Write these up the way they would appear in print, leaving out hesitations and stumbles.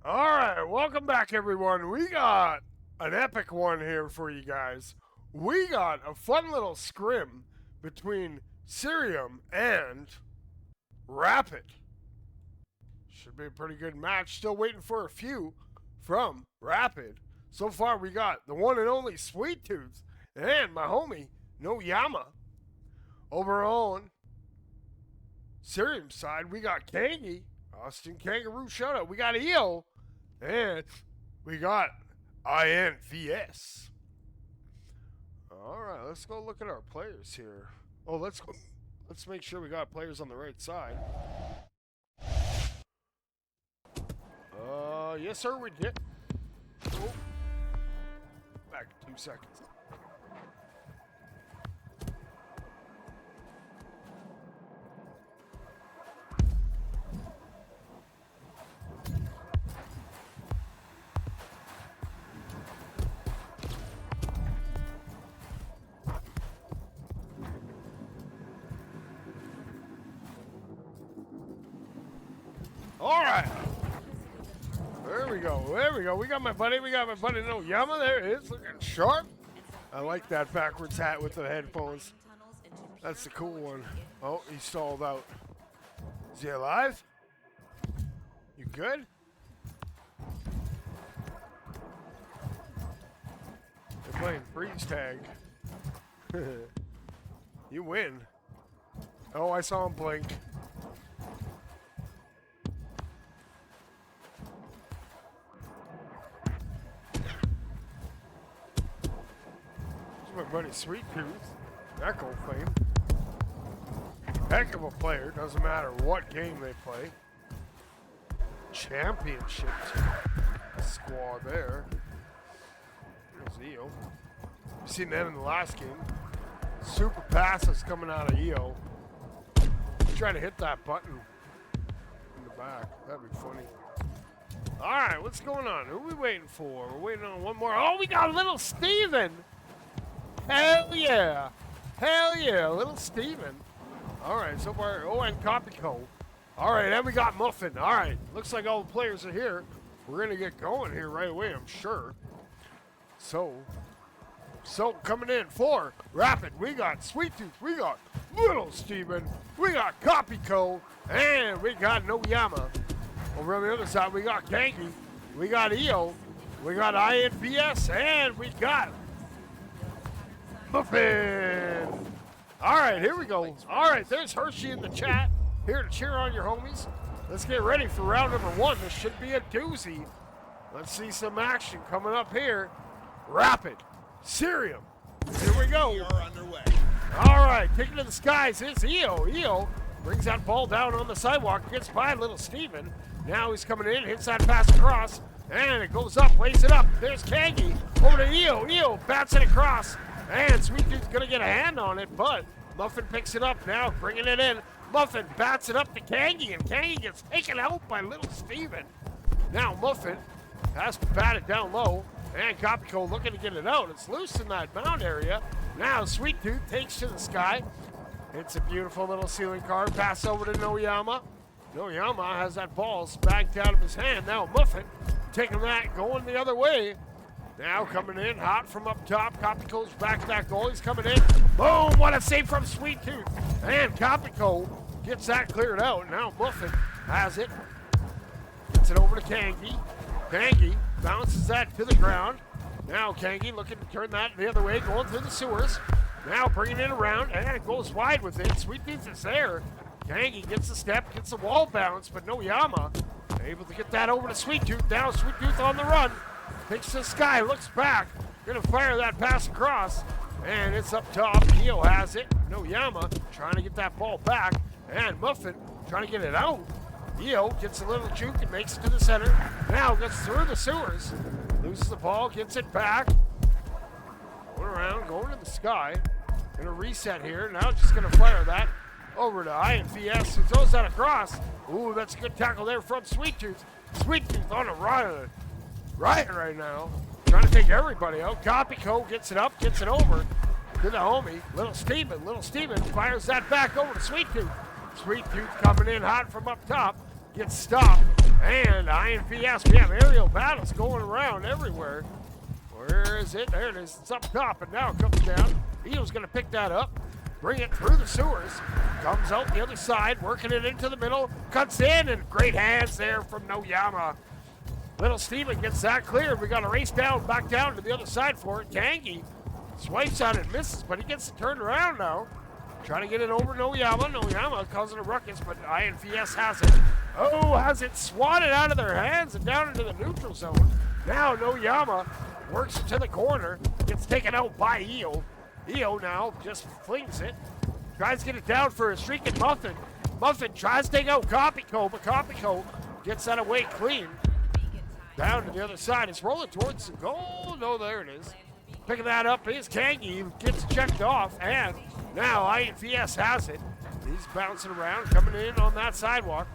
Alright, welcome back everyone. We got an epic one here for you guys. We got a fun little scrim between Cerium and Rapid. Should be a pretty good match. Still waiting for a few from Rapid. So far we got the one and only Sweet Tooth and my homie No Yama. Over on Cerium's side, we got Kangi, Austin Kangaroo Shoutout. We got EO, and we got INVS. Alright, let's go look at our players here. Oh, let's make sure we got players on the right side. Yes sir, we did. Oh. Back 2 seconds. All right. There we go. There we go. We got my buddy. No Yama. There it is. Looking sharp. I like that backwards hat with the headphones. That's the cool one. Oh, he stalled out. Is he alive? You good? They're playing freeze tag. You win. Oh, I saw him blink. My buddy Sweet Tooth, Echo Flame. Heck of a player, doesn't matter what game they play. Championship squad there. There's EO. You've seen them in the last game. Super passes coming out of EO. Trying to hit that button in the back. That'd be funny. Alright, what's going on? Who are we waiting for? We're waiting on one more. Oh, we got little Steven! Hell yeah! Hell yeah, little Steven. Alright, so far, oh, and Copico. Alright, and we got Muffin. Alright, looks like all the players are here. We're gonna get going here right away, I'm sure. So coming in for Rapid, we got Sweet Tooth, we got Little Steven, we got Copico, and we got No Yama. Over on the other side, we got Kangi, we got EO, We got INVS, and we got Muffin. All right, here we go. All right, there's Hershey in the chat, here to cheer on your homies. Let's get ready for round number 1. This should be a doozy. Let's see some action coming up here. Rapid, Cerium. Here we go. We are underway. All right, taking to the skies is EO. EO brings that ball down on the sidewalk, gets by little Steven. Now he's coming in, hits that pass across, and it goes up, lays it up. There's Kangi over to EO. EO bats it across, and Sweet Dude's gonna get a hand on it, but Muffin picks it up now, bringing it in. Muffin bats it up to Kangi, and Kangi gets taken out by little Steven. Now Muffin has to bat it down low, and Kopiko looking to get it out. It's loose in that mound area. Now Sweet Tooth takes to the sky. It's a beautiful little ceiling card. Pass over to Noyama. Noyama has that ball spanked out of his hand. Now Muffin taking that, going the other way. Now coming in hot from up top. Kopiko's back to that goal. He's coming in. Boom! What a save from Sweet Tooth. And Kopiko gets that cleared out. Now Muffin has it. Gets it over to Kangi. Kangi bounces that to the ground. Now Kangi looking to turn that the other way, going through the sewers. Now bringing it around, and it goes wide with it. Sweet Tooth is there. Kangi gets the step, gets the wall bounce, but Noyama able to get that over to Sweet Tooth. Now Sweet Tooth on the run. Takes to the sky, looks back. Gonna fire that pass across, and it's up top. Io has it. Noyama trying to get that ball back, and Muffin trying to get it out. Io gets a little juke and makes it to the center. Now gets through the sewers. Loses the ball, gets it back. Going around, going to the sky. Gonna reset here. Now just gonna fire that over to INVS, who throws that across. Ooh, that's a good tackle there from Sweet Tooth. Sweet Tooth on a riot right now. Trying to take everybody out. Kopiko gets it up, gets it over to the homie. Little Steven fires that back over to Sweet Tooth. Sweet Tooth coming in hot from up top. Gets stopped. And INVS, we have aerial battles going around everywhere. Where is it? There it is. It's up top, and now it comes down. Io's going to pick that up, bring it through the sewers. Comes out the other side, working it into the middle. Cuts in, and great hands there from Noyama. Little Steven gets that cleared. We got to race back down to the other side for it. Kangi swipes out and misses, but he gets it turned around now. Trying to get it over Noyama. Noyama causing a ruckus, but INVS has it. Oh, has it swatted out of their hands and down into the neutral zone. Now Noyama works it to the corner. Gets taken out by Io. Io now just flings it. Tries to get it down for a streaking Muffin. Muffin tries to take out Kopiko, but Kopiko gets that away clean. Down to the other side. It's rolling towards the goal. No, there it is. Picking that up is Kangi. Gets checked off, and now INVS has it. He's bouncing around, coming in on that sidewalk.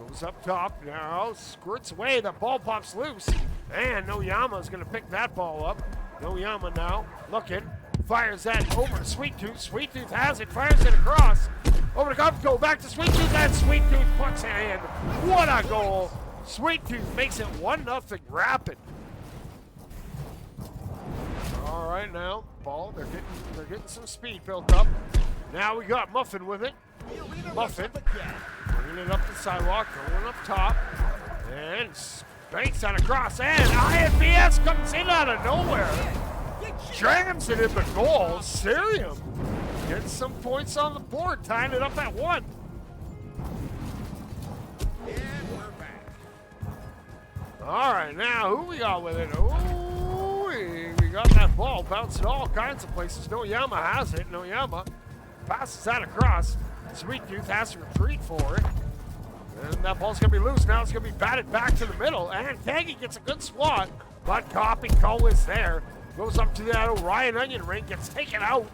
Goes up top now, squirts away. The ball pops loose, and Noyama's going to pick that ball up. Noyama now looking, fires that over to Sweet Tooth. Sweet Tooth has it, fires it across. Over to Kopiko, back to Sweet Tooth, and Sweet Tooth puts it in. What a goal! Sweet Tooth makes it 1-0 Rapid. All right, now ball. They're getting some speed built up. Now we got Muffin with it. Muffin bringing it up the sidewalk, going up top, and banks that across. And INVS comes in out of nowhere, jams it in the goal. Cerium gets some points on the board, tying it up at 1. All right, now who we got with it? Ooh, we got that ball bouncing all kinds of places. Noyama has it. Noyama passes that across. Sweet Tooth has to retreat for it. And that ball's going to be loose. Now it's going to be batted back to the middle. And Kangi gets a good swat. But Kopiko is there. Goes up to that Orion onion ring. Gets taken out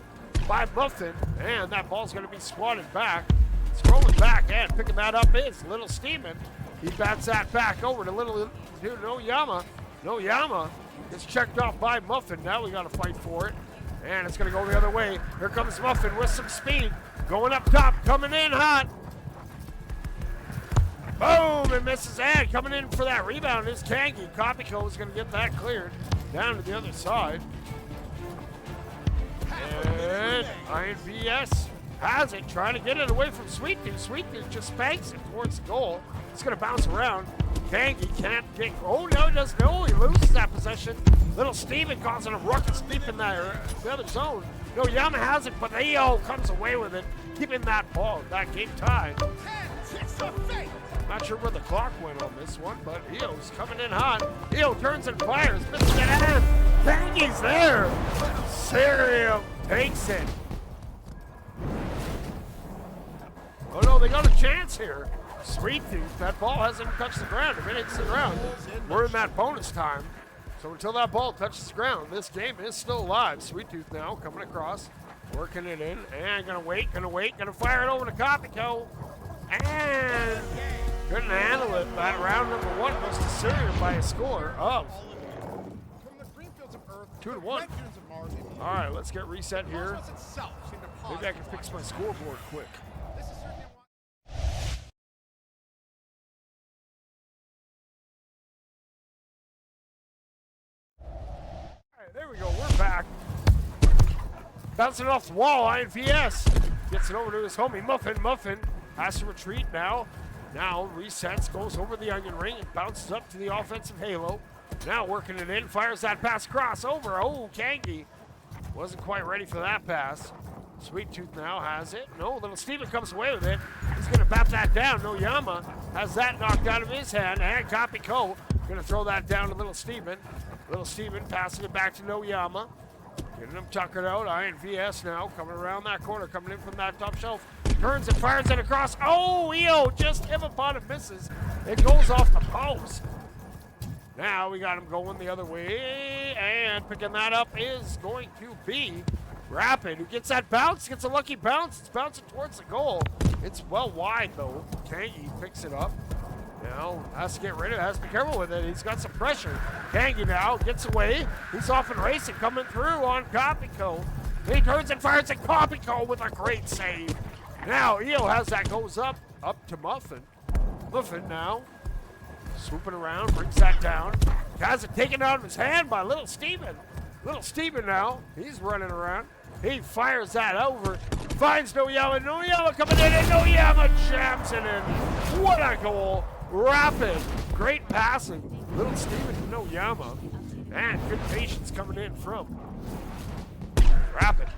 by Muffin. And that ball's going to be swatted back. It's rolling back. And picking that up is Little Steven. He bats that back over to Noyama. Noyama gets checked off by Muffin. Now we got to fight for it. And it's going to go the other way. Here comes Muffin with some speed. Going up top, coming in hot. Boom, and misses. And coming in for that rebound is Kangi. Kopiko is going to get that cleared down to the other side. And INVS has it, trying to get it away from Sweet Tooth. Sweet Tooth just spanks it towards the goal. It's going to bounce around. Kangi can't get. Oh, no, he doesn't. No, he loses that possession. Little Steven causing a ruckus deep in the other zone. No, Yama has it, but EO comes away with it, keeping that ball, that game tied. Not sure where the clock went on this one, but EO's coming in hot. EO turns and fires, misses it in. Kangi's there. Cerium takes it. Oh no, they got a chance here. Sweet Tooth, that ball hasn't touched the ground. If it hits the ground, we're in that bonus time. So until that ball touches the ground, this game is still alive. Sweet Tooth now coming across, working it in, and gonna wait, gonna fire it over to Copico. And couldn't handle it. That round number 1 goes to Cerium by a score of 2-1. All right, let's get reset here. Maybe I can fix my scoreboard quick. There we go, we're back. Bouncing off the wall, INVS. Gets it over to his homie, Muffin. Muffin has to retreat now. Now resets, goes over the onion ring, and bounces up to the offensive halo. Now working it in, fires that pass across over. Oh, Kangi wasn't quite ready for that pass. Sweet Tooth now has it. No, little Steven comes away with it. He's gonna bap that down. No, Yama has that knocked out of his hand, and Kopiko gonna throw that down to little Steven. Little Steven passing it back to Noyama. Getting him tuckered out. INVS now coming around that corner, coming in from that top shelf. Turns and fires it across. Oh, EO just him upon it misses. It goes off the post. Now we got him going the other way. And picking that up is going to be Rapid, who gets that bounce, gets a lucky bounce. It's bouncing towards the goal. It's well wide, though. Kangi picks it up. Now, has to get rid of it, has to be careful with it. He's got some pressure. Kangi now gets away. He's off and racing, coming through on Kopiko. He turns and fires at Kopiko with a great save. Now, EO has that, goes up to Muffin. Muffin now, swooping around, brings that down. Has it taken out of his hand by Little Steven. Little Steven now, he's running around. He fires that over, finds Noyama. Noyama coming in, and Noyama jams it in. What a goal. Rapid, great passing. Little Steven to Noyama. And good patience coming in from Rapid.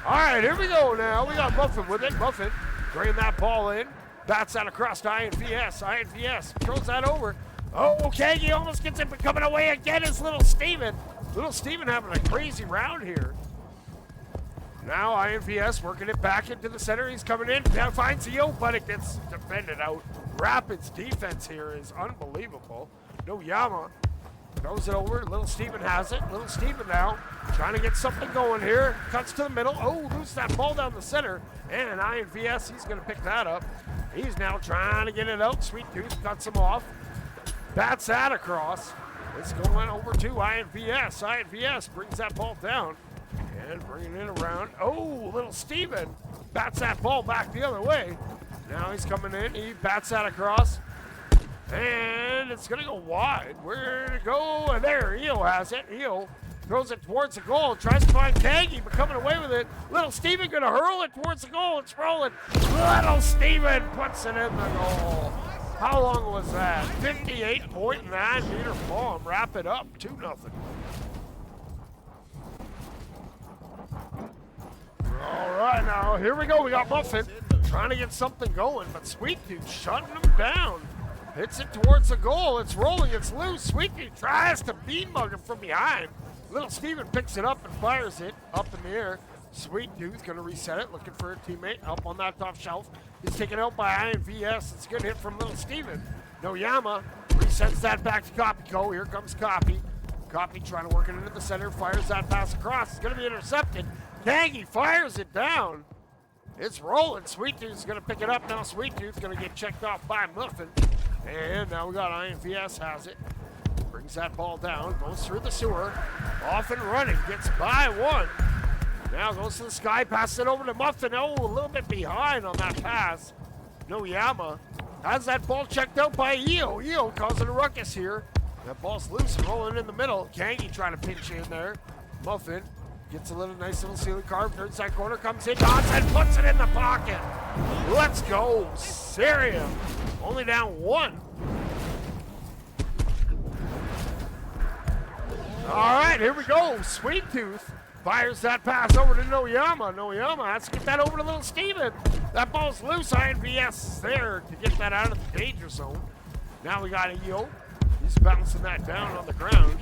All right, here we go now. We got Muffin with it. Muffin bringing that ball in. Bats that across to INVS. INVS throws that over. Oh, Kangi almost gets it, but coming away again is Little Steven. Little Steven having a crazy round here. Now INVS working it back into the center. He's coming in. Now finds EO, but it gets defended out. Rapid's defense here is unbelievable. Noyama throws it over. Little Steven has it. Little Steven now trying to get something going here. Cuts to the middle. Oh, loses that ball down the center. And INVS, he's going to pick that up. He's now trying to get it out. Sweet Tooth cuts him off. Bats that across. It's going over to INVS. INVS brings that ball down. And bringing it around. Oh, Little Steven bats that ball back the other way. Now he's coming in. He bats that across. And it's going to go wide. Where to go? And there, EO has it. EO throws it towards the goal. Tries to find Kangi, but coming away with it. Little Steven going to hurl it towards the goal. It's rolling. Little Steven puts it in the goal. How long was that? 58.9 meter bomb. Wrap it up. 2-0. All right, now here we go. We got Muffin trying to get something going, but Sweet Tooth shutting him down. Hits it towards the goal. It's rolling. It's loose. Sweet Tooth tries to bean mug him from behind. Little Steven picks it up and fires it up in the air. Sweet Tooth going to reset it, looking for a teammate up on that top shelf. He's taken out by INVS. It's a good hit from Little Steven. Noyama resets that back to Kopiko. Here comes Copy. Copy trying to work it into the center. Fires that pass across. It's going to be intercepted. Kangi fires it down. It's rolling. Sweet Tooth's going to pick it up now. Sweet Tooth's going to get checked off by Muffin. And now we got INVS has it. Brings that ball down. Goes through the sewer. Off and running. Gets by one. Now goes to the sky. Passes it over to Muffin. Oh, a little bit behind on that pass. Noyama has that ball checked out by EO. EO causing a ruckus here. That ball's loose and rolling in the middle. Kangi trying to pinch in there. Muffin Gets a nice little ceiling carve. Third side corner comes in. Johnson puts it in the pocket. Let's go. Cerium. Only down 1. All right, here we go. Sweet Tooth fires that pass over to Noyama. Noyama has to get that over to Little Steven. That ball's loose. INVS there to get that out of the danger zone. Now we got Eo. He's bouncing that down on the ground.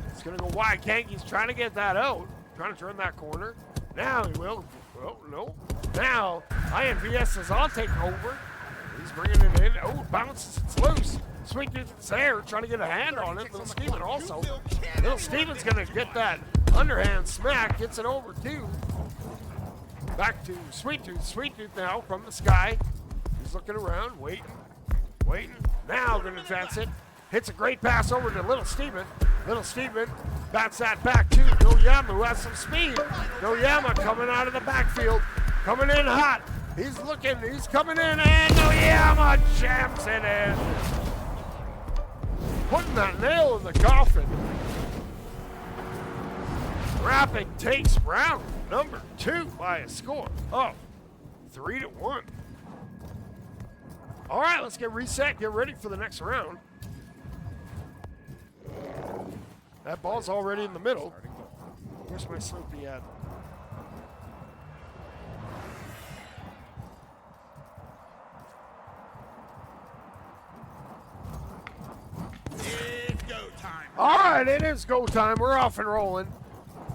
It's going to go wide. Kangi's trying to get that out. Trying to turn that corner. Now he will. Oh, no. Now, INVS is all taking over. He's bringing it in. Oh, it bounces. It's loose. Sweet Tooth is there, trying to get a hand on it. Little Steven also. Little Steven's going to get that underhand smack. Gets it over, too. Back to Sweet Tooth. Sweet Tooth now from the sky. He's looking around, waiting. Now going to advance it. Hits a great pass over to Little Steven. Little Steven bats that back to Noyama, who has some speed. Noyama coming out of the backfield. Coming in hot. He's looking. He's coming in, and Noyama jams it in. Putting that nail in the coffin. Rapid takes round number 2 by a score of 3-1. All right, let's get reset, get ready for the next round. That ball's already in the middle. Where's my Sloopy at? It's go time. All right, it is go time. We're off and rolling.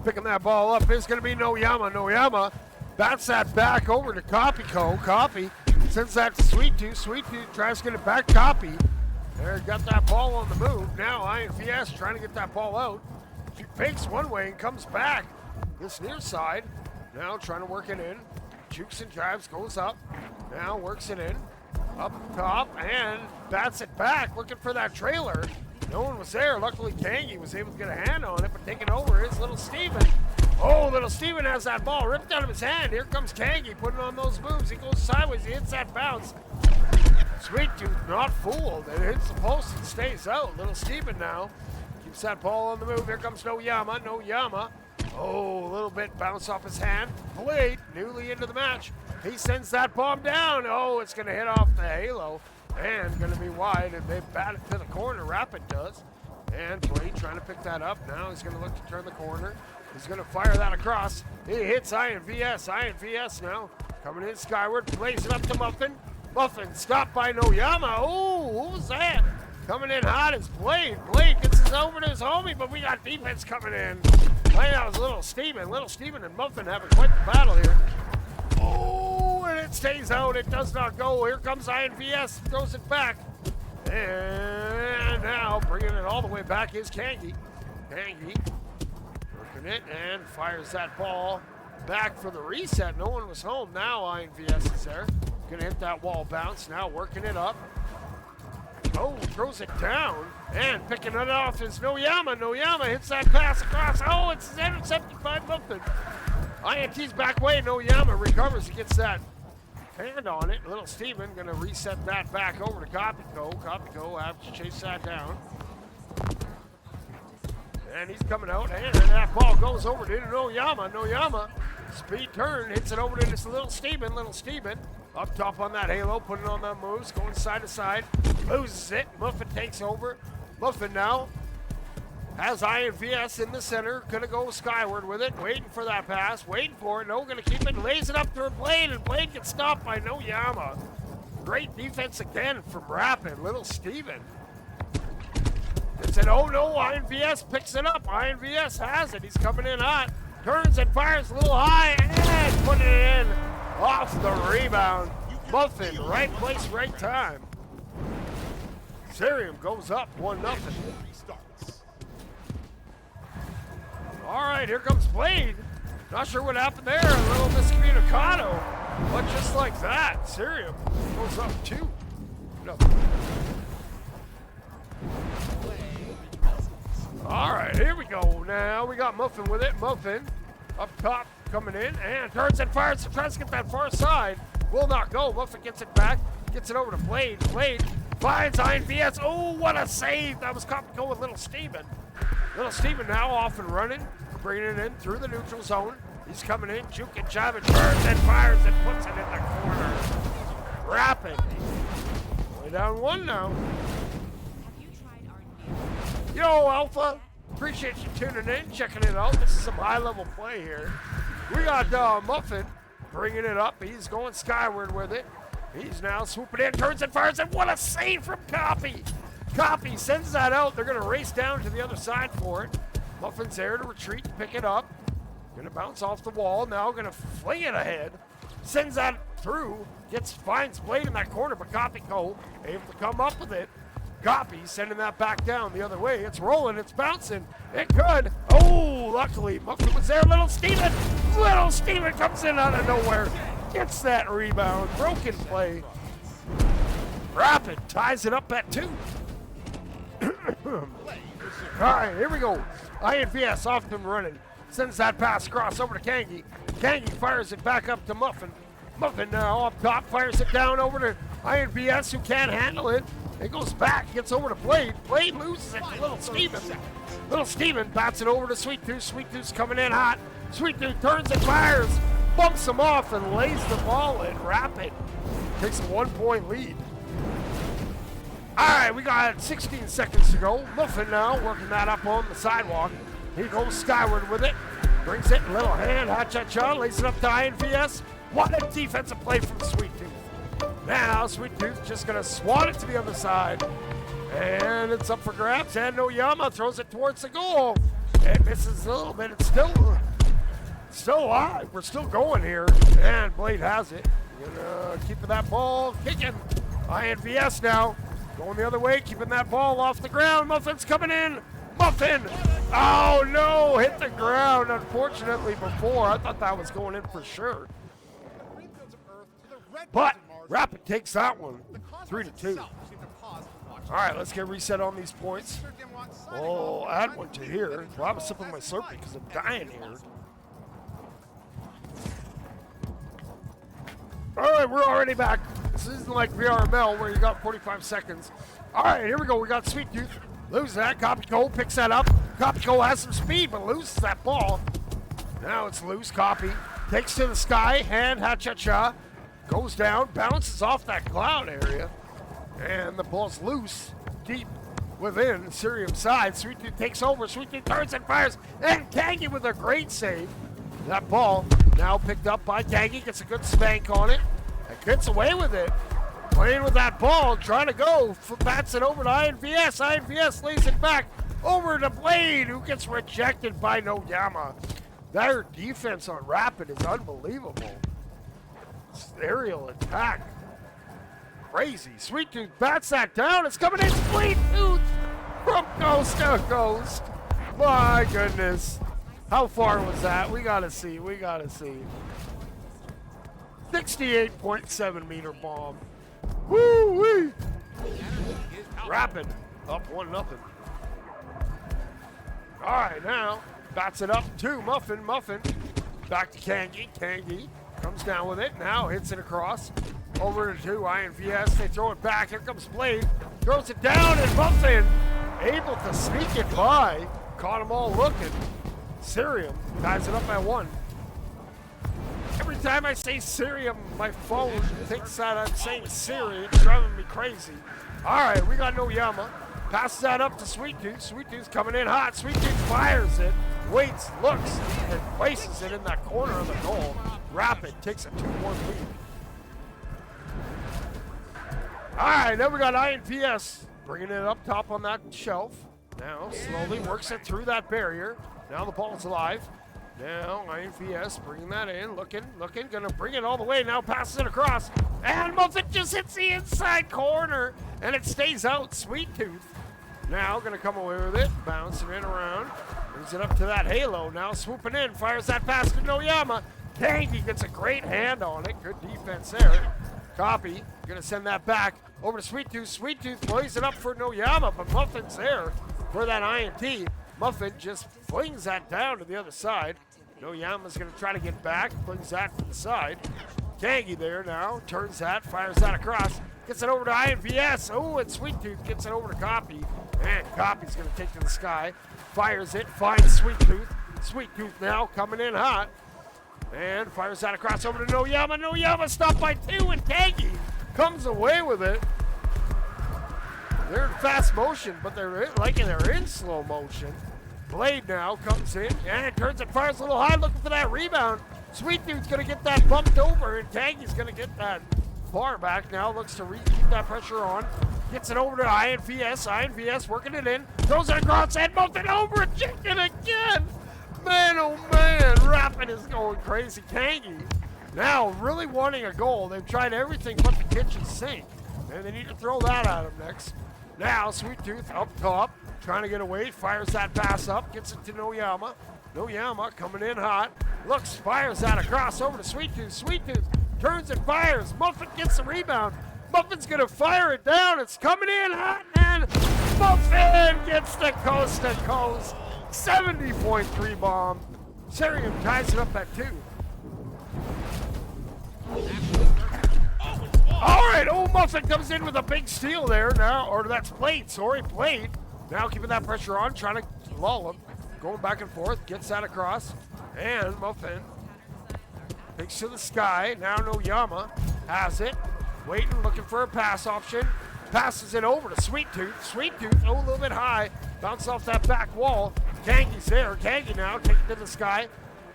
Picking that ball up is going to be Noyama. Noyama bats that back over to Copyco. Copy sends that to Sweet Tooth. Sweet Tooth tries to get it back. Copy. There, got that ball on the move. Now INVS trying to get that ball out. She fakes one way and comes back. This near side. Now trying to work it in. Jukes and drives, goes up. Now works it in. Up top and bats it back. Looking for that trailer. No one was there. Luckily, Kangi was able to get a hand on it, but taking over is Little Steven. Oh, Little Steven has that ball ripped out of his hand. Here comes Kangi putting on those moves. He goes sideways. He hits that bounce. Sweet Tooth not fooled. It hits the post and stays out. Little Steven now keeps that ball on the move. Here comes Noyama. Noyama. Oh, a little bit bounce off his hand. Blade newly into the match. He sends that bomb down. Oh, it's going to hit off the halo. And going to be wide, and they bat it to the corner. Rapid does. And Blade trying to pick that up. Now he's going to look to turn the corner. He's going to fire that across. He hits INVS. INVS now coming in skyward. Plays it up to Muffin. Muffin stopped by Noyama. Oh, who was that? Coming in hot is Blade. Blade gets us over to his homie, but we got defense coming in. I think that was Little Steven. Little Steven and Muffin having quite the battle here. Oh, and it stays out. It does not go. Here comes INVS. Throws it back. And now bringing it all the way back is Kangi. Kangi working it and fires that ball back for the reset. No one was home. Now INVS is there. Gonna hit that wall bounce. Now working it up. Oh, throws it down. And picking it off is Noyama. Noyama hits that pass across. Oh, it's intercepted by Muffin. INT's back way. Noyama recovers. He gets that hand on it. Little Steven gonna reset that back over to Copyco. Copyco have to chase that down. And he's coming out, and that ball goes over to Noyama. Noyama, speed turn, hits it over to this Little Steven. Little Steven up top on that halo, putting on that moves, going side to side, loses it. Muffin takes over. Muffin now has INVS in the center, gonna go skyward with it, waiting for that pass, waiting for it. No, gonna keep it, lays it up to Blade, and Blade gets stopped by Noyama. Great defense again from Rapid. Little Steven. It's an oh no, INVS picks it up. INVS has it. He's coming in hot. Turns and fires a little high and put it in off the rebound. Muffin, right place, right time. Cerium goes up 1-0. All right, here comes Blade. Not sure what happened there. A little miscommunicado. But just like that, Cerium goes up 2-0. All right, here we go. Now we got Muffin with it. Muffin up top coming in and turns and fires. Tries to get that far side. Will not go. Muffin gets it back. Gets it over to Blade. Blade finds INVS. Oh, what a save. That was Copyco with Little Steven. Little Steven now off and running. bringing it in through the neutral zone. He's coming in, juking, jiving, turns and fires and puts it in the corner. Rapid. Way down 1 now. Yo, Alpha. Appreciate you tuning in, checking it out. This is some high-level play here. We got Muffin bringing it up. He's going skyward with it. He's now swooping in, turns and fires, and what a save from Copy. Copy sends that out. They're going to race down to the other side for it. Muffin's there to retreat and pick it up. Going to bounce off the wall. Now going to fling it ahead. Sends that through. Finds Blade in that corner, but Copy able to come up with it. Copy sending that back down the other way. It's rolling. It's bouncing. It could. Oh, luckily, Muffin was there. Little Steven comes in out of nowhere. Gets that rebound. Broken play. Rapid ties it up at 2. All right, here we go. INVS off and running. Sends that pass across over to Kangi. Kangi fires it back up to Muffin. Muffin now up top, fires it down over to INVS, who can't handle it. It goes back, gets over to Blade. Blade loses it to Little Steven. Little Steven bats it over to Sweet Tooth. Sweet Tooth's coming in hot. Sweet Tooth turns and fires, bumps him off, and lays the ball in. Rapid takes a 1-point lead. All right, we got 16 seconds to go. Muffin now working that up on the sidewalk. He goes skyward with it. Brings it, little hand, ha-cha-cha, lays it up to INVS. What a defensive play from Sweet Tooth. Now, Sweet Tooth just going to swat it to the other side. And it's up for grabs. And Noyama throws it towards the goal. It misses a little bit. It's still alive. We're still going here. And Blade has it. Keeping that ball kicking. INVS now going the other way, keeping that ball off the ground. Muffin's coming in. Muffin. Oh, no. Hit the ground, unfortunately, before. I thought that was going in for sure. But Rapid takes that one, 3-2. All right, let's get reset on these points. Oh, add one to here. Well, I was sipping my Slurpee because I'm dying here. All right, we're already back. This isn't like VRML where you got 45 seconds. All right, here we go. We got Sweet Tooth. Loses that. Copy picks that up. Copy has some speed, but loses that ball. Now it's loose. Copy takes to the sky. Hand, ha-cha-cha. Goes down, bounces off that cloud area, and the ball's loose, deep within Cerium side. Sweet Tooth takes over, Sweet Tooth turns and fires, and Kangi with a great save. That ball now picked up by Kangi, gets a good spank on it, and gets away with it. Playing with that ball, trying to go, bats it over to INVS. INVS lays it back over to Blade, who gets rejected by Noyama. Their defense on Rapid is unbelievable. Aerial attack. Crazy. Sweet Tooth bats that down. It's coming in. Sweet Tooth from coast to coast. My goodness. How far was that? We got to see. 68.7 meter bomb. Woo-wee. Rapid. Up 1-0. All right, now bats it up to Muffin. Back to Kangi. Kangi comes down with it, now hits it across, over to INVS, they throw it back, here comes Blade, throws it down, and Muffin able to sneak it by, caught them all looking. Cerium ties it up at 1. Every time I say Cerium, my phone thinks that I'm saying Siri, it's driving me crazy. All right, we got Noyama, passes that up to Sweet Tooth, Sweet Tooth's coming in hot, Sweet Tooth fires it, waits, looks, and places it in that corner of the goal. Rapid takes a 2-1 lead. All right, then we got INVS bringing it up top on that shelf. Now slowly works it through that barrier. Now the ball's alive. Now INVS bringing that in, looking, gonna bring it all the way. Now passes it across, and Muffin just hits the inside corner, and it stays out. Sweet Tooth now gonna come away with it, bouncing it around, brings it up to that halo. Now swooping in, fires that pass to Noyama. Kangi gets a great hand on it. Good defense there. Copy. Gonna send that back over to Sweet Tooth. Sweet Tooth plays it up for Noyama, but Muffin's there for that INT. Muffin just flings that down to the other side. Noyama's gonna try to get back, flings that to the side. Kangi there now, turns that, fires that across, gets it over to INVS. Oh, and Sweet Tooth gets it over to Copy. And Copy's gonna take to the sky, fires it, finds Sweet Tooth. Sweet Tooth now coming in hot. And fires that across over to Noyama. Noyama stopped by 2, and Tangy comes away with it. They're in fast motion, but they're in slow motion. Blade now comes in and turns and fires a little high, looking for that rebound. Sweet Dude's gonna get that bumped over, and Tangy's gonna get that bar back now. Looks to keep that pressure on. Gets it over to INVS. INVS working it in. Throws it across and Muffin over it. Chicken again. Man, oh man, Rapid is going crazy. Tangy now really wanting a goal. They've tried everything but the kitchen sink, and they need to throw that at him next. Now, Sweet Tooth up top, trying to get away, fires that pass up, gets it to Noyama. Noyama coming in hot, looks, fires that across over to Sweet Tooth. Sweet Tooth turns and fires. Muffin gets the rebound. Muffin's gonna fire it down. It's coming in hot, and Muffin gets the coast to coast 70.3 bomb. Cerium ties it up at 2. All right, Muffin comes in with a big steal there now, or that's Plate, sorry, Plate. Now keeping that pressure on, trying to lull him. Going back and forth, gets that across, and Muffin takes to the sky. Now Noyama has it, waiting, looking for a pass option. Passes it over to Sweet Tooth. Sweet Tooth, a little bit high, bounce off that back wall. Tangy's there. Tangy now taking it to the sky,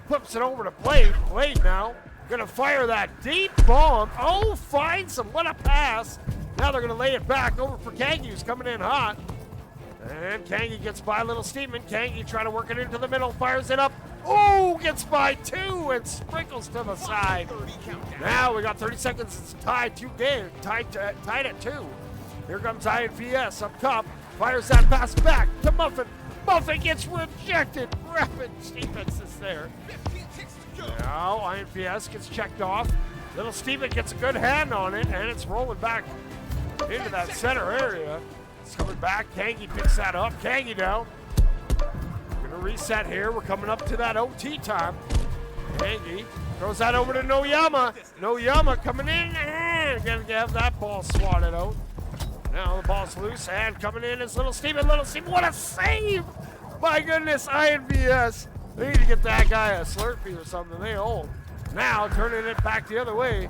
flips it over to Blade. Blade now gonna fire that deep bomb. Oh, finds him. What a pass. Now they're gonna lay it back over for Kangi, who's coming in hot. And Kangi gets by Little Steeman. Kangi trying to work it into the middle, fires it up. Oh, gets by 2 and sprinkles to the side. Now we got 30 seconds. It's tied 2 games. Tied at 2. Here comes INVS up top. Fires that pass back to Muffin. Muffin gets rejected. Rapid defense is there. Now INVS gets checked off. Little Steven gets a good hand on it, and it's rolling back into that center area. It's coming back. Kangi picks that up. Kangi now. Gonna reset here. We're coming up to that OT time. Kangi throws that over to Noyama. Noyama coming in and gonna have that ball swatted out. Now the ball's loose and coming in is Little Steven. Little Steven, what a save! My goodness, INVS. They need to get that guy a Slurpee or something. They hold. Now turning it back the other way.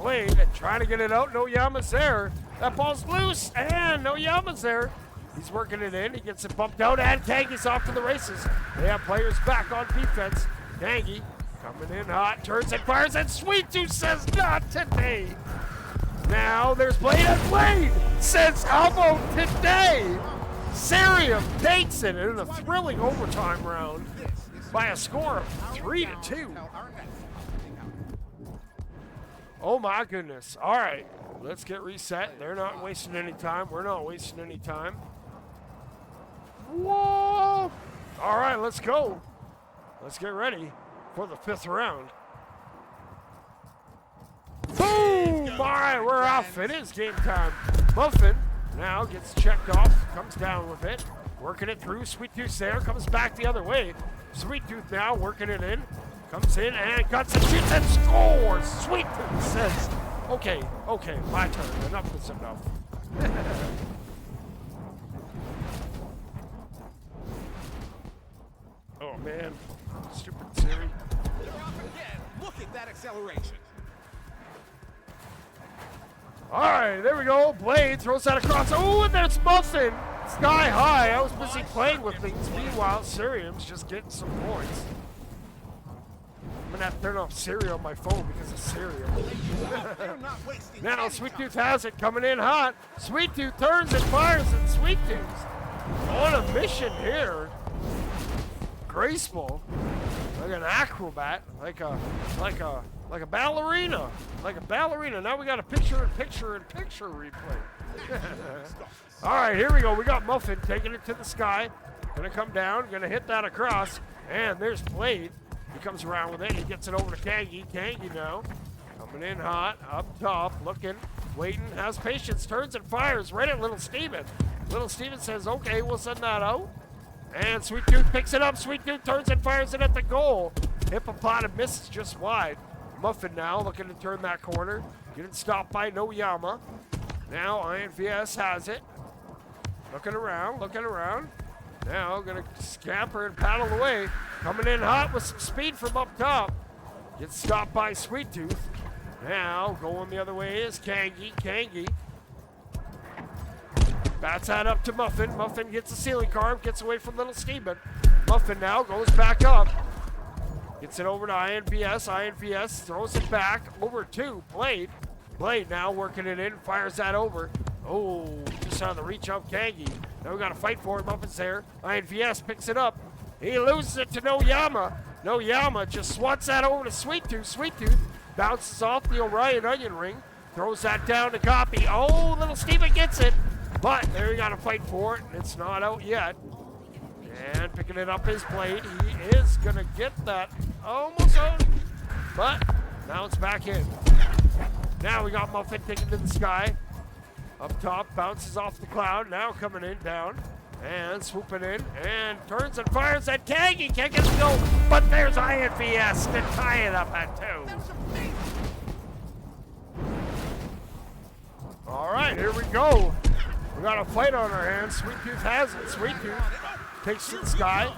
Blade trying to get it out. Noyama's there. That ball's loose and Noyama's there. He's working it in. He gets it bumped out and Kangi's off to the races. They have players back on defense. Kangi coming in hot, turns and fires, and Sweet Tooth says not today. Now there's Blade, and Blade says how about today? Cerium takes it in a thrilling overtime round by a score of 3-2. Oh my goodness. All right, let's get reset. They're not wasting any time. We're not wasting any time. Whoa! All right, let's go. Let's get ready for the 5th round. Boom! All right, we're off. It is game time. Muffin now gets checked off, comes down with it, working it through. Sweet Tooth there, comes back the other way. Sweet Tooth now working it in, comes in and cuts and shoots and scores. Sweet Tooth says, okay, my turn. Enough is enough. Oh man, stupid Siri. Look at that acceleration. All right, there we go. Blade throws that across. Oh, and there's Muffin. Sky high. I was busy playing with things. Meanwhile, Cerium's just getting some points. I'm going to have to turn off Siri on my phone because of Cerium. Now, Sweet Tooth has it coming in hot. Sweet Tooth turns and fires, and Sweet Tooth's on a mission here. Graceful, like an acrobat, like a ballerina, Now we got a picture-in-picture replay. All right, here we go. We got Muffin taking it to the sky. Gonna come down, gonna hit that across, and there's Blade. He comes around with it. He gets it over to Kangi. Kangi now coming in hot, up top, looking, waiting, has patience, turns and fires right at Little Steven. Little Steven says, okay, we'll send that out. And Sweet Tooth picks it up. Sweet Tooth turns and fires it at the goal. Hippopotam misses just wide. Muffin now looking to turn that corner. Getting stopped by Noyama. Now INVS has it. Looking around. Now gonna scamper and paddle away. Coming in hot with some speed from up top. Gets stopped by Sweet Tooth. Now going the other way is Kangi. Kangi bats that up to Muffin. Muffin gets a ceiling carve, gets away from Little Steven. Muffin now goes back up. Gets it over to INVS. INVS throws it back over to Blade. Blade now working it in, fires that over. Oh, just out of the reach of Kangi. Now we got to fight for it. Muffin's there. INVS picks it up. He loses it to Noyama. Noyama just swats that over to Sweet Tooth. Sweet Tooth bounces off the Orion onion ring. Throws that down to Copy. Oh, Little Steven gets it. But there you got to fight for it. It's not out yet. And picking it up is Blade. He is going to get that almost out. But now it's back in. Now we got Muffin taken to the sky. Up top, bounces off the cloud. Now coming in, down. And swooping in. And turns and fires at Kangi. Can't get it to go. But there's INVS to tie it up at 2. All right, here we go. We got a fight on our hands. Sweet Tooth has it. Sweet Tooth takes to the sky.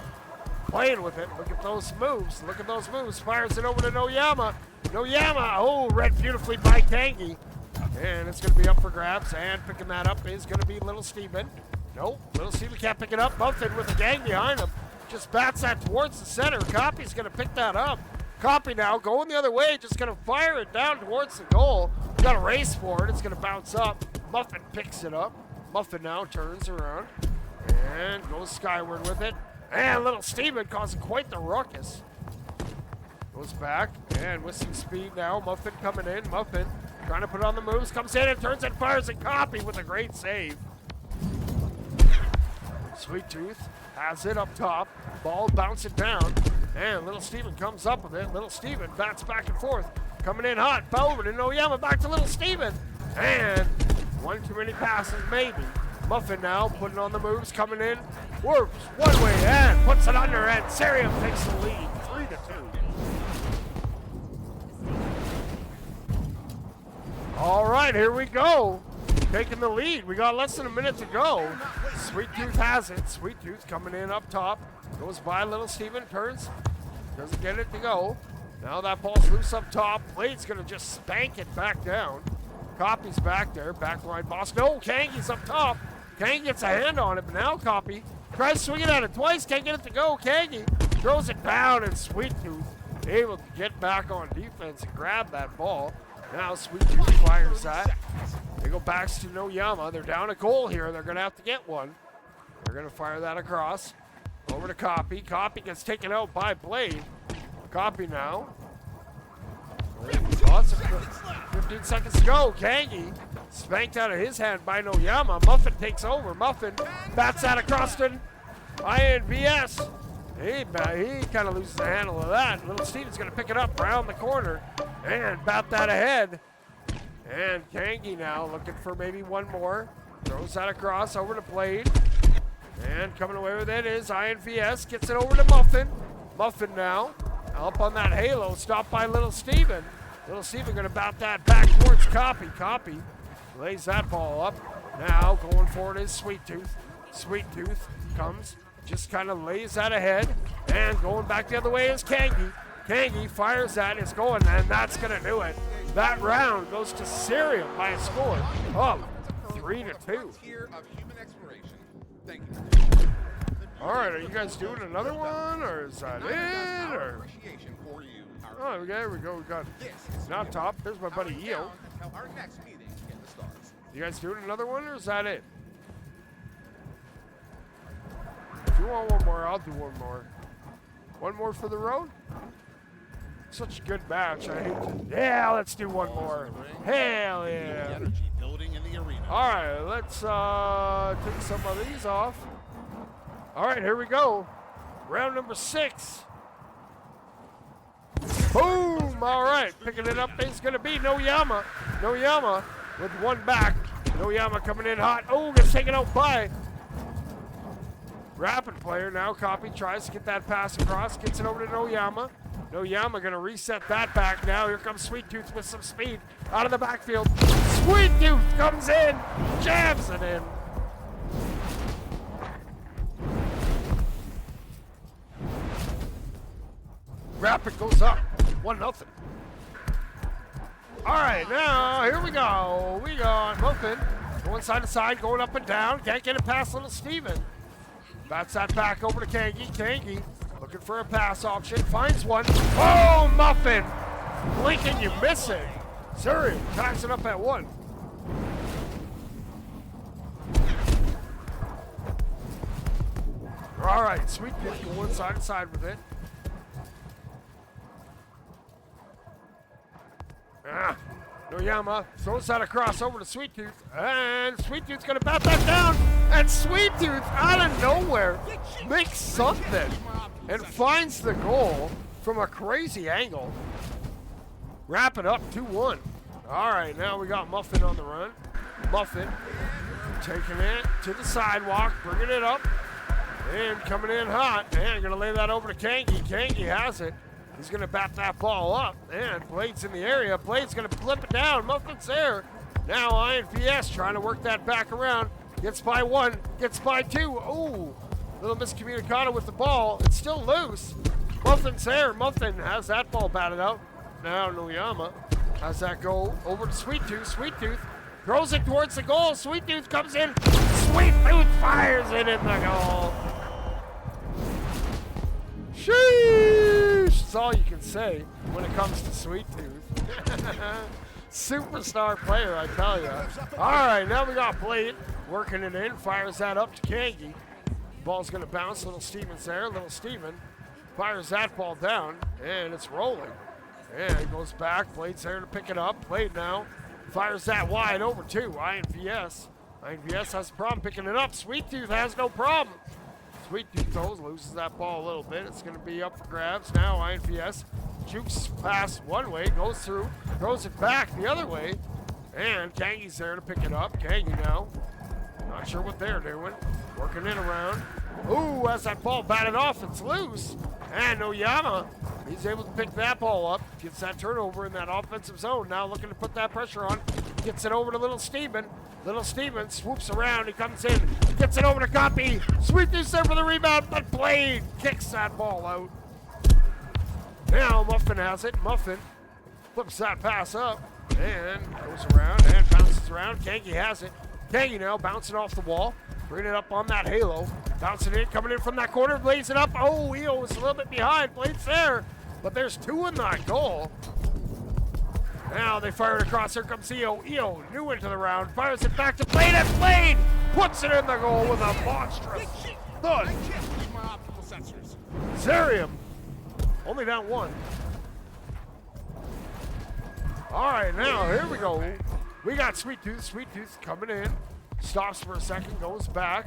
Playing with it. Look at those moves. Look at those moves. Fires it over to Noyama. Noyama. Oh, read beautifully by Kangi. And it's going to be up for grabs. And picking that up is going to be Little Steven. Nope. Little Steven can't pick it up. Muffin with a gang behind him. Just bats that towards the center. Copy's going to pick that up. Copy now going the other way. Just going to fire it down towards the goal. Got a race for it. It's going to bounce up. Muffin picks it up. Muffin now turns around and goes skyward with it. And Little Steven causing quite the ruckus. Goes back and with some speed now. Muffin coming in. Muffin trying to put on the moves. Comes in and turns and fires and Copy with a great save. Sweet Tooth has it up top. Ball bouncing down. And Little Steven comes up with it. Little Steven bats back and forth. Coming in hot. Over to Noyama. Back to Little Steven. And one too many passes maybe. Muffin now putting on the moves. Coming in. Works one way and puts it under. And Cerium takes the lead. 3-2. All right, here we go. Taking the lead. We got less than a minute to go. Sweet Tooth has it. Sweet Tooth coming in up top. Goes by Little Steven. Turns. Doesn't get it to go. Now that ball's loose up top. Blade's going to just spank it back down. Copy's back there. Backline boss. No, Kangi's up top. Kangi gets a hand on it, but now Copy tries swinging at it twice. Can't get it to go. Kangi throws it down, and Sweet Tooth able to get back on defense and grab that ball. Now Sweet Tooth fires that. They go back to Noyama. They're down a goal here. They're going to have to get one. They're going to fire that across. Over to Copy. Copy gets taken out by Blade. Copy now. 15 seconds to go. Kangi spanked out of his hand by Noyama. Muffin takes over. Muffin bats that across to INVS. He kind of loses the handle of that. Little Steven's going to pick it up around the corner and bat that ahead. And Kangi now looking for maybe one more. Throws that across over to Blade. And coming away with it is INVS. Gets it over to Muffin. Muffin now up on that halo. Stopped by Little Steven. Little Steven going to bat that back towards Copy. Copy lays that ball up. Now going forward is Sweet Tooth. Sweet Tooth comes. Just kind of lays that ahead. And going back the other way is Kangi. Kangi fires that. It's going. And that's going to do it. That round goes to Cerium by a score of 3-2. All right, are you guys doing another one, or is that it? Or? Oh, there we go. We got not top. There's my buddy Eo. You guys doing another one, or is that it? If you want one more, I'll do one more. One more for the road? Such a good match. I hate to. Yeah, let's do one more. Hell yeah. All right, let's take some of these off. All right, here we go. Round number 6. Boom! All right, picking it up is going to be Noyama. Noyama with one back. Noyama coming in hot. Oh, gets taken out by Rapid player. Now Copy tries to get that pass across. Gets it over to Noyama. Noyama going to reset that back now. Here comes Sweet Tooth with some speed out of the backfield. Sweet Tooth comes in, jabs it in. Rapid goes up. 1-0. All right, now here we go. We got Muffin going side to side, going up and down. Can't get it past little Steven. Bats that back over to Kangi. Kangi looking for a pass option. Finds one. Oh, Muffin! Blinking, you miss it. Cerium ties it up at 1. All right, Sweet Tooth going side to side with it. Noyama throws that across over to Sweet Tooth, and Sweet Tooth's gonna bat that down, and Sweet Tooth out of nowhere makes something and finds the goal from a crazy angle. Wrap it up 2-1. All right, now we got Muffin on the run. Muffin taking it to the sidewalk, bringing it up, and coming in hot, and gonna lay that over to Kangi. Kangi has it. He's going to bat that ball up, and Blade's in the area. Blade's going to flip it down. Muffin's there. Now Iron VS trying to work that back around. Gets by 1, gets by 2. Ooh, little miscommunicado with the ball. It's still loose. Muffin's there. Muffin has that ball batted out. Now Noyama has that go over to Sweet Tooth. Sweet Tooth throws it towards the goal. Sweet Tooth comes in. Sweet Tooth fires it in the goal. Sheesh! That's all you can say when it comes to Sweet Tooth. Superstar player, I tell you. All right, now we got Blade working it in. Fires that up to Kangi. Ball's going to bounce. Little Steven's there. Little Steven fires that ball down, and it's rolling. And it goes back. Blade's there to pick it up. Blade now fires that wide over to Iron VS. Iron VS has a problem picking it up. Sweet Tooth has no problem. Sweet Tooth goes, loses that ball a little bit. It's going to be up for grabs. Now Iron VS jukes pass one way, goes through, throws it back the other way, and Kangi's there to pick it up. Kangi now, not sure what they're doing. Working it around. Ooh, as that ball batted off, it's loose. And Noyama, he's able to pick that ball up. Gets that turnover in that offensive zone. Now looking to put that pressure on. Gets it over to Little Steven. Little Steven swoops around. He comes in. Gets it over to Copy. Sweet Tooth there for the rebound, but Blade kicks that ball out. Now Muffin has it. Muffin flips that pass up and goes around and bounces around. Kangi has it. Kangi now bouncing off the wall. Bringing it up on that halo. Bouncing in, coming in from that corner. Blade's it up. Oh, EO was a little bit behind. Blade's there, but there's 2 in that goal. Now they fire it across. Here comes EO. EO new into the round. Fires it back to Blade, and Blade puts it in the goal with a monstrous thud. Cerium only down 1. All right, now here we go. We got Sweet Tooth. Sweet Tooth coming in. Stops for a second, goes back.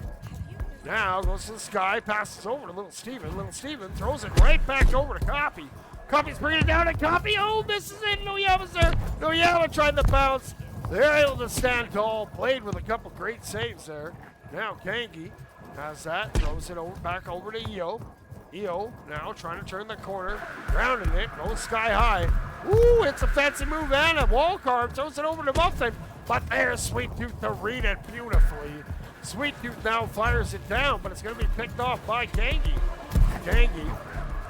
Now goes to the sky, passes over to Little Steven. Little Steven throws it right back over to Copy. Copy's bringing it down to Copy. Oh, misses it. Noyama's there. Noyama tried to bounce. They're able to stand tall. Blade with a couple great saves there. Now Kangi has that. Throws it over, back over to EO. EO now trying to turn the corner. Grounding it. Goes sky high. Ooh, it's a fancy move and a wall card. Throws it over to Muffin. But there's Sweet Tooth to read it beautifully. Sweet Tooth now fires it down, but it's going to be picked off by Kangi. Kangi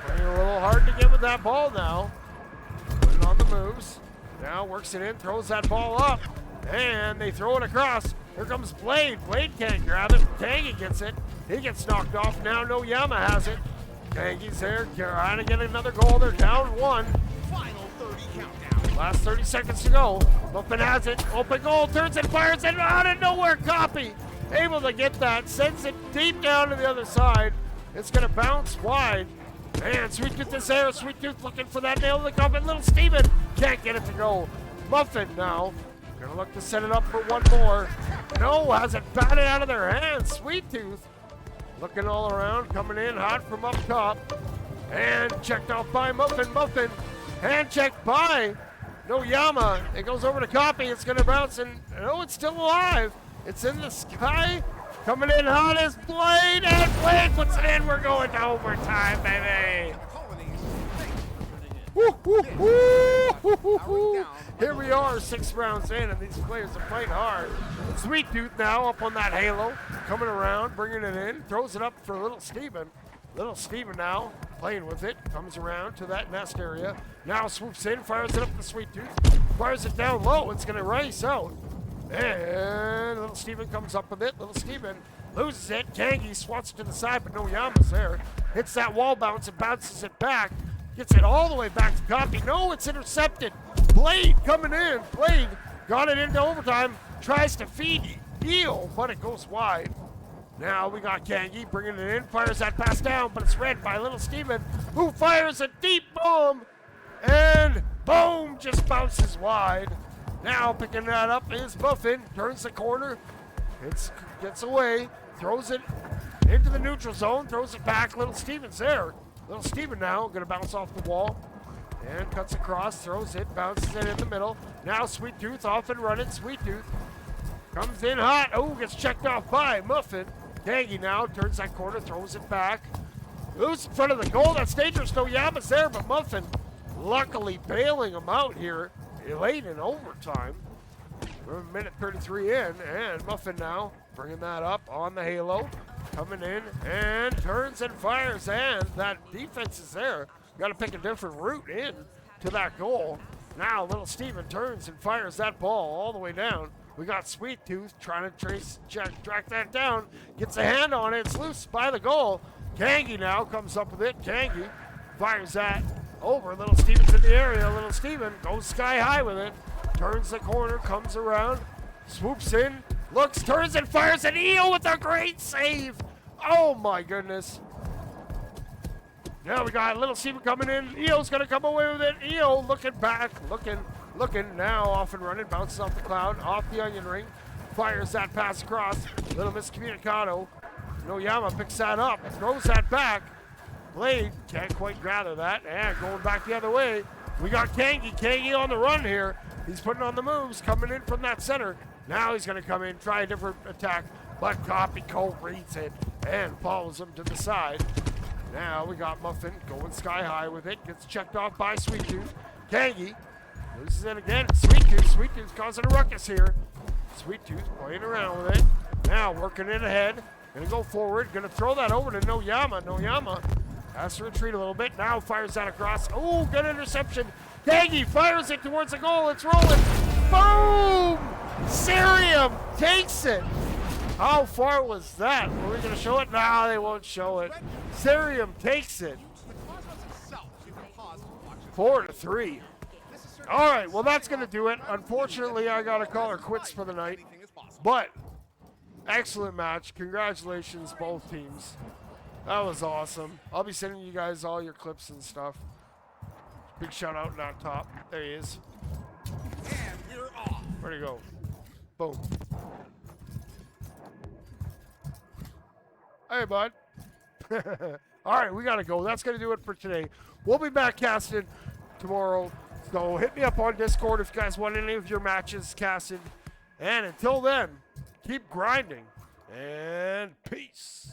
playing a little hard to get with that ball now. Putting on the moves. Now works it in, throws that ball up, and they throw it across. Here comes Blade. Blade can't grab it. Kangi gets it. He gets knocked off. Now Noyama has it. Kangi's there trying to get another goal. They're down 1. Final 30 countdown. Last 30 seconds to go. Muffin has it. Open goal. Turns and fires it out of nowhere. Copy. Able to get that. Sends it deep down to the other side. It's going to bounce wide. And Sweet Tooth is there. Sweet Tooth looking for that nail to the cup. And Little Steven can't get it to go. Muffin now. Going to look to set it up for one more. No, has it batted out of their hands. Sweet Tooth looking all around. Coming in hot from up top. And checked off by Muffin. Muffin. Hand checked by Noyama. It goes over to Copy. It's going to bounce. And no, it's still alive. It's in the sky. Coming in hot is Blade. And Blade puts it in. We're going to overtime, baby. Woo, woo, woo, woo, woo. Here we are, 6 rounds in, and these players are playing hard. Sweet Tooth now up on that halo. Coming around, bringing it in. Throws it up for Little Steven. Little Steven now playing with it, comes around to that nest area. Now swoops in, fires it up the Sweet Tooth, fires it down low. It's going to race out. And Little Steven comes up with it. Little Steven loses it. Kangi swats it to the side, but no Yama's there. Hits that wall bounce and bounces it back. Gets it all the way back to Copy. No, it's intercepted. Blade coming in. Blade got it into overtime. Tries to feed Eel, but it goes wide. Now we got Kangi bringing it in. Fires that pass down, but it's read by Little Steven, who fires a deep bomb. And boom, just bounces wide. Now picking that up is Muffin. Turns the corner. Gets away. Throws it into the neutral zone. Throws it back. Little Steven's there. Little Steven now going to bounce off the wall. And cuts across. Throws it. Bounces it in the middle. Now Sweet Tooth off and running. Sweet Tooth comes in hot. Oh, gets checked off by Muffin. Kangi now turns that corner. Throws it back. Loose in front of the goal. That's dangerous. No Yama's there, but Muffin luckily bailing him out here. Late in overtime. We're a minute 33 in, and Muffin now bringing that up on the halo, coming in and turns and fires, and that defense is there. Got to pick a different route in to that goal. Now Little Steven turns and fires that ball all the way down. We got Sweet Tooth trying to track that down, gets a hand on it, it's loose by the goal. Kangi now comes up with it. Kangi fires that over. Little Steven's in the area. Little Steven goes sky high with it. Turns the corner, comes around, swoops in, looks, turns and fires an Eel with a great save. Oh my goodness. Now we got Little Steven coming in. Eel's gonna come away with it. Eel looking back, looking now off and running, bounces off the cloud, off the onion ring, fires that pass across. Little miscommunicado. No Yama picks that up, throws that back. Blade can't quite gather that, and going back the other way, we got Kangi. Kangi on the run here. He's putting on the moves, coming in from that center. Now he's going to come in, try a different attack, but Copy Cole reads it and follows him to the side. Now we got Muffin going sky high with it, gets checked off by Sweet Tooth. Kangi loses it again. Sweet Tooth causing a ruckus here. Sweet Tooth playing around with it. Now working it ahead, gonna go forward, gonna throw that over to No Yama. No Yama has to retreat a little bit. Now fires that across. Oh, good interception. Kangi fires it towards the goal. It's rolling. Boom! Cerium takes it. How far was that? Were we going to show it? No, they won't show it. Cerium takes it. 4-3. All right, well, that's going to do it. Unfortunately, I got to call her quits for the night. But excellent match. Congratulations, both teams. That was awesome. I'll be sending you guys all your clips and stuff. Big shout out on top. There he is. And we're off. Where'd he go? Boom. Hey, bud. All right, we got to go. That's going to do it for today. We'll be back casting tomorrow. So hit me up on Discord if you guys want any of your matches casted. And until then, keep grinding. And peace.